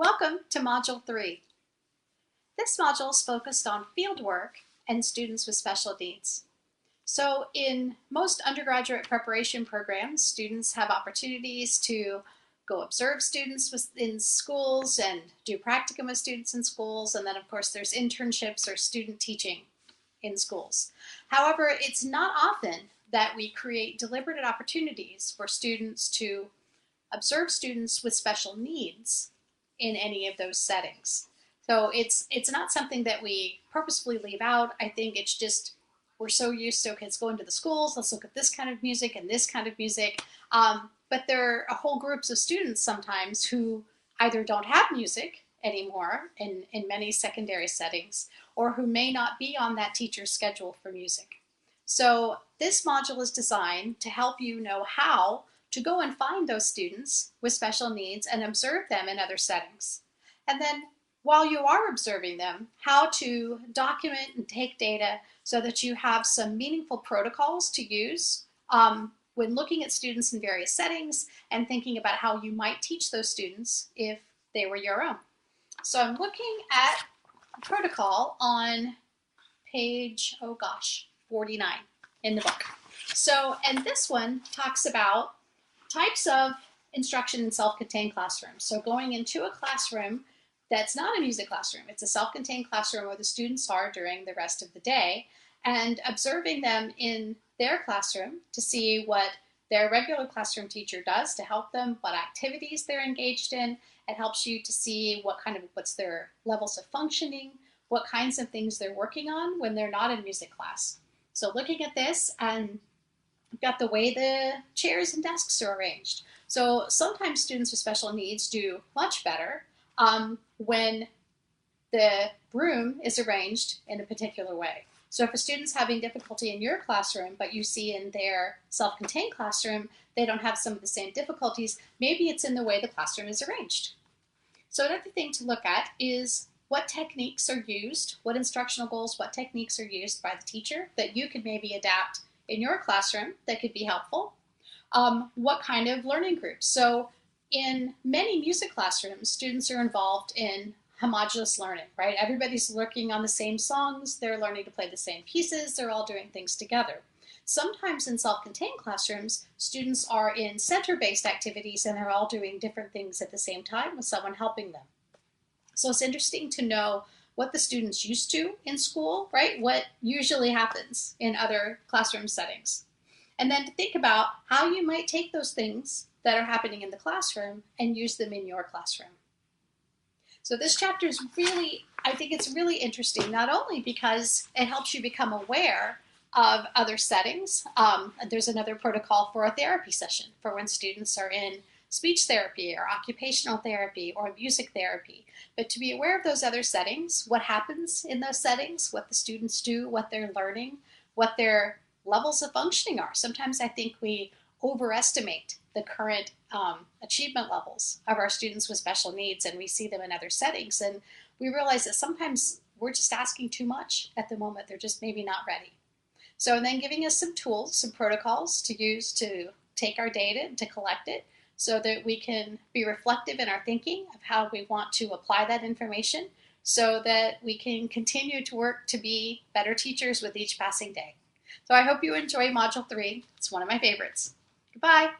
Welcome to Module 3. This module is focused on fieldwork and students with special needs. So in most undergraduate preparation programs, students have opportunities to go observe students in schools and do practicum with students in schools, and then of course there's internships or student teaching in schools. However, it's not often that we create deliberate opportunities for students to observe students with special needs in any of those settings. So it's not something that we purposefully leave out. I think it's just we're so used to kids going to the schools, let's look at this kind of music and this kind of music. But there are whole groups of students sometimes who either don't have music anymore in many secondary settings, or who may not be on that teacher's schedule for music. So this module is designed to help you know how to go and find those students with special needs and observe them in other settings. And then while you are observing them, how to document and take data so that you have some meaningful protocols to use when looking at students in various settings and thinking about how you might teach those students if they were your own. So I'm looking at a protocol on page, 49 in the book. So, and this one talks about types of instruction in self-contained classrooms. So going into a classroom that's not a music classroom, it's a self-contained classroom where the students are during the rest of the day, and observing them in their classroom to see what their regular classroom teacher does to help them, what activities they're engaged in. It helps you to see what's their levels of functioning, what kinds of things they're working on when they're not in music class. So looking at this, and we've got the way the chairs and desks are arranged. So sometimes students with special needs do much better when the room is arranged in a particular way. So if a student's having difficulty in your classroom, but you see in their self-contained classroom, they don't have some of the same difficulties, maybe it's in the way the classroom is arranged. So another thing to look at is what techniques are used, what instructional goals, what techniques are used by the teacher that you could maybe adapt in your classroom that could be helpful. What kind of learning groups? So in many music classrooms, students are involved in homogeneous learning, right? Everybody's working on the same songs, they're learning to play the same pieces, they're all doing things together. Sometimes in self-contained classrooms, students are in center-based activities and they're all doing different things at the same time with someone helping them. So it's interesting to know what the students used to in school, right? What usually happens in other classroom settings. And then to think about how you might take those things that are happening in the classroom and use them in your classroom. So this chapter is really, I think it's really interesting, not only because it helps you become aware of other settings. There's another protocol for a therapy session for when students are in speech therapy or occupational therapy or music therapy. But to be aware of those other settings, what happens in those settings, what the students do, what they're learning, what their levels of functioning are. Sometimes I think we overestimate the current achievement levels of our students with special needs, and we see them in other settings, and we realize that sometimes we're just asking too much at the moment. They're just maybe not ready. So then giving us some tools, some protocols to use to take our data and to collect it so that we can be reflective in our thinking of how we want to apply that information so that we can continue to work to be better teachers with each passing day. So I hope you enjoy Module 3. It's one of my favorites. Goodbye.